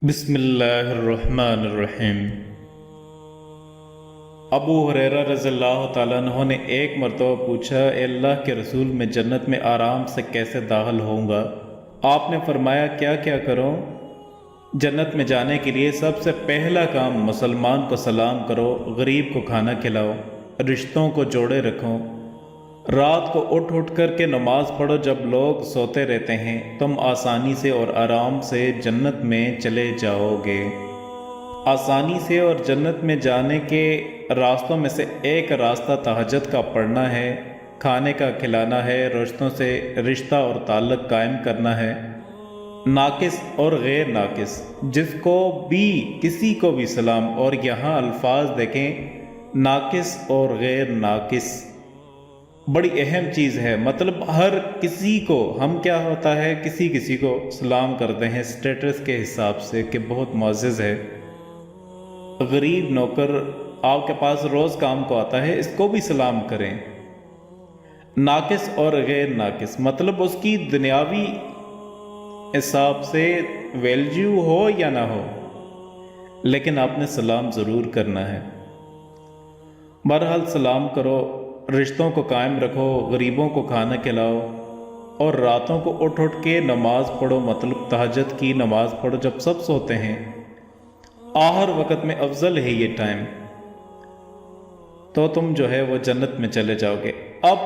بسم اللہ الرحمن الرحیم۔ ابو ہریرہ رضی اللہ تعالیٰ عنہ نے ایک مرتبہ پوچھا، اے اللہ کے رسول، میں جنت میں آرام سے کیسے داخل ہوں گا؟ آپ نے فرمایا، کیا کیا کرو؟ جنت میں جانے کے لیے سب سے پہلا کام مسلمان کو سلام کرو، غریب کو کھانا کھلاؤ، رشتوں کو جوڑے رکھو، رات کو اٹھ اٹھ کر کے نماز پڑھو جب لوگ سوتے رہتے ہیں، تم آسانی سے اور آرام سے جنت میں چلے جاؤ گے۔ آسانی سے اور جنت میں جانے کے راستوں میں سے ایک راستہ تہجد کا پڑھنا ہے، کھانے کا کھلانا ہے، رشتوں سے رشتہ اور تعلق قائم کرنا ہے، ناقص اور غیر ناقص جس کو بھی کسی کو بھی سلام، اور یہاں الفاظ دیکھیں، ناقص اور غیر ناقص بڑی اہم چیز ہے۔ مطلب ہر کسی کو، ہم کیا ہوتا ہے، کسی کو سلام کرتے ہیں سٹیٹس کے حساب سے کہ بہت معزز ہے۔ غریب نوکر آپ کے پاس روز کام کو آتا ہے، اس کو بھی سلام کریں۔ ناقص اور غیر ناقص مطلب اس کی دنیاوی حساب سے ویلیو ہو یا نہ ہو، لیکن آپ نے سلام ضرور کرنا ہے۔ بہرحال سلام کرو، رشتوں کو قائم رکھو، غریبوں کو کھانا کھلاؤ، اور راتوں کو اٹھ اٹھ کے نماز پڑھو، مطلب تہجد کی نماز پڑھو جب سب سوتے ہیں۔ آخر وقت میں افضل ہے یہ ٹائم، تو تم جو ہے وہ جنت میں چلے جاؤ گے۔ اب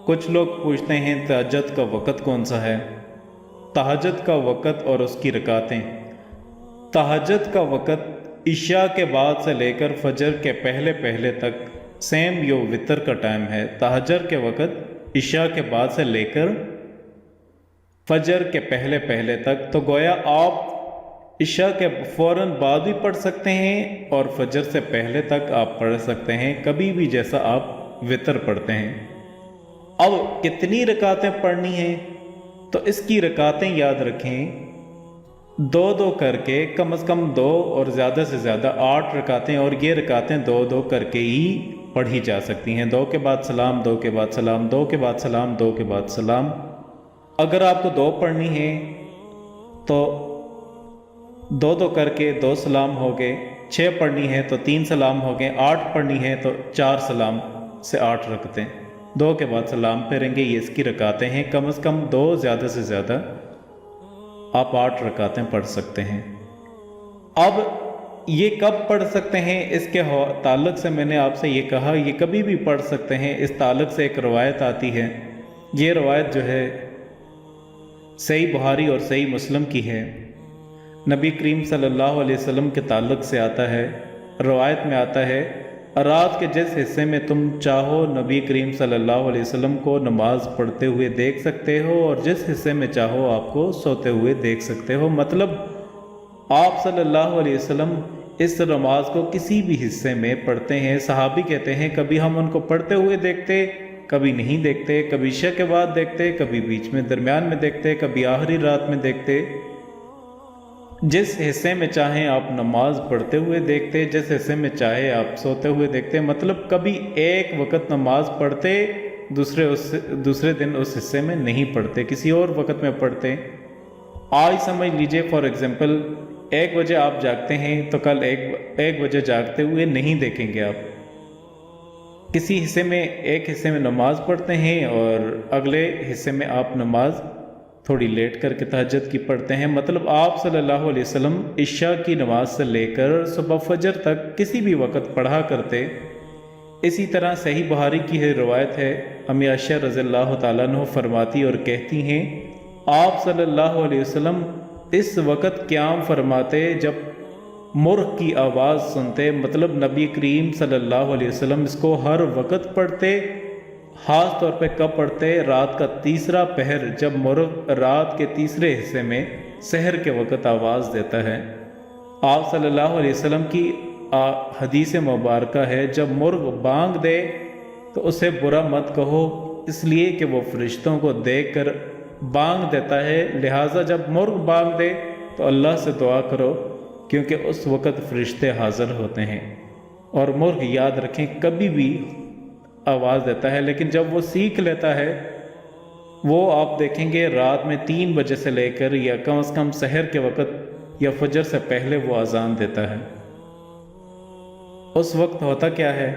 کچھ لوگ پوچھتے ہیں تہجد کا وقت کون سا ہے؟ تہجد کا وقت اور اس کی رکعتیں۔ تہجد کا وقت عشاء کے بعد سے لے کر فجر کے پہلے پہلے تک سیم یو وطر کا ٹائم ہے۔ تہجد کے وقت عشاء کے بعد سے لے کر فجر کے پہلے پہلے تک، تو گویا آپ عشاء کے فوراً بعد بھی پڑھ سکتے ہیں اور فجر سے پہلے تک آپ پڑھ سکتے ہیں، کبھی بھی جیسا آپ وطر پڑھتے ہیں۔ اب کتنی رکعتیں پڑھنی ہیں؟ تو اس کی رکعتیں یاد رکھیں، دو دو کر کے، کم از کم دو اور زیادہ سے زیادہ 8 رکعتیں، اور یہ رکعتیں دو دو کر کے ہی پڑھی جا سکتی ہیں۔ دو کے بعد سلام، دو کے بعد سلام، دو کے بعد سلام، دو کے بعد سلام۔ اگر آپ کو 2 پڑھنی ہے تو دو دو کر کے 2 سلام ہو گئے، 6 پڑھنی ہے تو 3 سلام ہو گئے، 8 پڑھنی ہے تو 4 سلام سے 8 رکعتیں، 2 کے بعد سلام پھیریں گے۔ یہ اس کی رکعتیں ہیں، کم از کم 2، زیادہ سے زیادہ آپ 8 رکعتیں پڑھ سکتے ہیں۔ اب یہ کب پڑھ سکتے ہیں، اس کے تعلق سے میں نے آپ سے یہ کہا، یہ کبھی بھی پڑھ سکتے ہیں۔ اس تعلق سے ایک روایت آتی ہے، یہ روایت جو ہے صحیح بخاری اور صحیح مسلم کی ہے، نبی کریم صلی اللہ علیہ وسلم کے تعلق سے آتا ہے۔ روایت میں آتا ہے، رات کے جس حصے میں تم چاہو نبی کریم صلی اللہ علیہ وسلم کو نماز پڑھتے ہوئے دیکھ سکتے ہو، اور جس حصے میں چاہو آپ کو سوتے ہوئے دیکھ سکتے ہو۔ مطلب آپ صلی اللہ علیہ وسلم اس نماز کو کسی بھی حصے میں پڑھتے ہیں۔ صحابی کہتے ہیں کبھی ہم ان کو پڑھتے ہوئے دیکھتے، کبھی نہیں دیکھتے، کبھی عشاء کے بعد دیکھتے، کبھی بیچ میں درمیان میں دیکھتے، کبھی آخری رات میں دیکھتے۔ جس حصے میں چاہیں آپ نماز پڑھتے ہوئے دیکھتے، جس حصے میں چاہے آپ سوتے ہوئے دیکھتے۔ مطلب کبھی ایک وقت نماز پڑھتے، دوسرے دن اس حصے میں نہیں پڑھتے، کسی اور وقت میں پڑھتے۔ آج سمجھ لیجئے فار ایگزامپل 1 بجے آپ جاگتے ہیں تو کل 1 بجے جاگتے ہوئے نہیں دیکھیں گے آپ، کسی حصے میں، ایک حصے میں نماز پڑھتے ہیں اور اگلے حصے میں آپ نماز تھوڑی لیٹ کر کے تہجد کی پڑھتے ہیں۔ مطلب آپ صلی اللہ علیہ وسلم عشاء کی نماز سے لے کر صبح فجر تک کسی بھی وقت پڑھا کرتے۔ اسی طرح صحیح بخاری کی ہے روایت ہے، امی عائشہ رضی اللہ تعالیٰ عنہ فرماتی اور کہتی ہیں، آپ صلی اللہ علیہ وسلم اس وقت قیام فرماتے جب مرغ کی آواز سنتے۔ مطلب نبی کریم صلی اللہ علیہ وسلم اس کو ہر وقت پڑھتے، خاص طور پہ کب پڑھتے؟ رات کا تیسرا پہر، جب مرغ رات کے تیسرے حصے میں سحر کے وقت آواز دیتا ہے۔ آپ صلی اللہ علیہ وسلم کی حدیث مبارکہ ہے، جب مرغ بانگ دے تو اسے برا مت کہو، اس لیے کہ وہ فرشتوں کو دیکھ کر بانگ دیتا ہے، لہٰذا جب مرغ بانگ دے تو اللہ سے دعا کرو، کیونکہ اس وقت فرشتے حاضر ہوتے ہیں۔ اور مرغ یاد رکھیں کبھی بھی آواز دیتا ہے، لیکن جب وہ سیکھ لیتا ہے، وہ آپ دیکھیں گے رات میں 3 بجے سے لے کر یا کم از کم سحر کے وقت یا فجر سے پہلے وہ اذان دیتا ہے۔ اس وقت ہوتا کیا ہے؟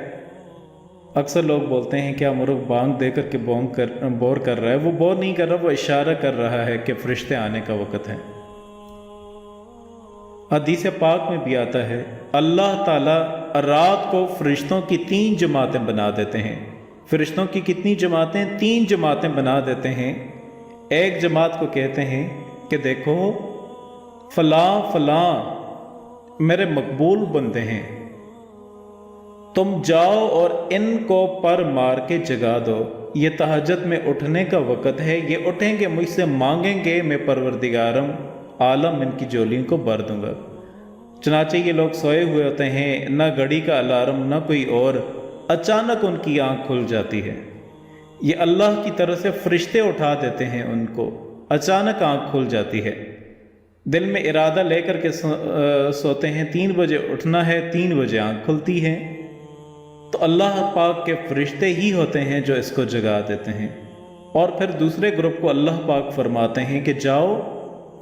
اکثر لوگ بولتے ہیں کیا مرغ بانگ دے کر کے بور کر رہا ہے؟ وہ بور نہیں کر رہا، وہ اشارہ کر رہا ہے کہ فرشتے آنے کا وقت ہے۔ حدیث پاک میں بھی آتا ہے اللہ تعالیٰ رات کو فرشتوں کی 3 جماعتیں بنا دیتے ہیں۔ فرشتوں کی کتنی جماعتیں؟ 3 جماعتیں بنا دیتے ہیں۔ ایک جماعت کو کہتے ہیں کہ دیکھو فلاں فلاں میرے مقبول بندے ہیں، تم جاؤ اور ان کو پر مار کے جگا دو، یہ تہجد میں اٹھنے کا وقت ہے، یہ اٹھیں گے مجھ سے مانگیں گے، میں پروردگارم عالم ان کی جولیوں کو بھر دوں گا۔ چنانچہ یہ لوگ سوئے ہوئے ہوتے ہیں، نہ گھڑی کا الارم نہ کوئی اور، اچانک ان کی آنکھ کھل جاتی ہے۔ یہ اللہ کی طرف سے فرشتے اٹھا دیتے ہیں، ان کو اچانک آنکھ کھل جاتی ہے۔ دل میں ارادہ لے کر کے سوتے ہیں 3 بجے اٹھنا ہے، 3 بجے آنکھ کھلتی ہے، تو اللہ پاک کے فرشتے ہی ہوتے ہیں جو اس کو جگا دیتے ہیں۔ اور پھر دوسرے گروپ کو اللہ پاک فرماتے ہیں کہ جاؤ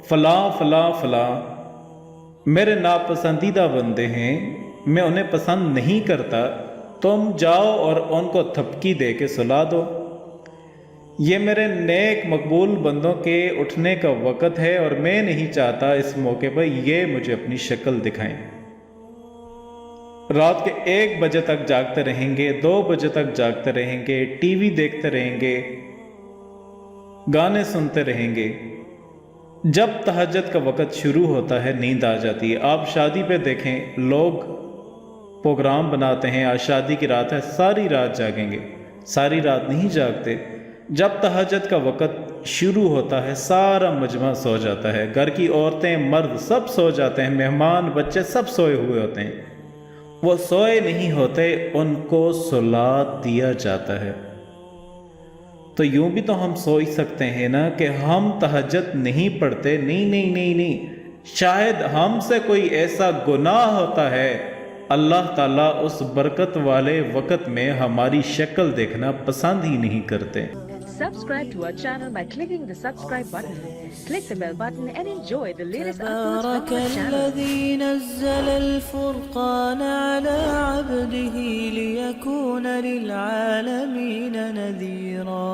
فلاں فلاں فلاں میرے ناپسندیدہ بندے ہیں، میں انہیں پسند نہیں کرتا، تم جاؤ اور ان کو تھپکی دے کے سلا دو، یہ میرے نیک مقبول بندوں کے اٹھنے کا وقت ہے اور میں نہیں چاہتا اس موقع پر یہ مجھے اپنی شکل دکھائیں۔ رات کے 1 بجے تک جاگتے رہیں گے، 2 بجے تک جاگتے رہیں گے، ٹی وی دیکھتے رہیں گے، گانے سنتے رہیں گے۔ جب تہجد کا وقت شروع ہوتا ہے نیند آ جاتی ہے۔ آپ شادی پہ دیکھیں، لوگ پروگرام بناتے ہیں، آج شادی کی رات ہے، ساری رات جاگیں گے، ساری رات نہیں جاگتے۔ جب تہجد کا وقت شروع ہوتا ہے سارا مجمع سو جاتا ہے، گھر کی عورتیں مرد سب سو جاتے ہیں، مہمان بچے سب سوئے ہوئے ہوتے ہیں، وہ سوئے نہیں ہوتے، ان کو سلا دیا جاتا ہے۔ تو یوں بھی تو ہم سو ہی سکتے ہیں نا کہ ہم تہجد نہیں پڑھتے، نہیں، شاید ہم سے کوئی ایسا گناہ ہوتا ہے، اللہ تعالیٰ اس برکت والے وقت میں ہماری شکل دیکھنا پسند ہی نہیں کرتے۔ Subscribe to our channel by clicking the subscribe button. Click the bell button and enjoy the latest uploads from our تبارك channel. الذي نزل الفرقان على عبده ليكون للعالمين نذيرا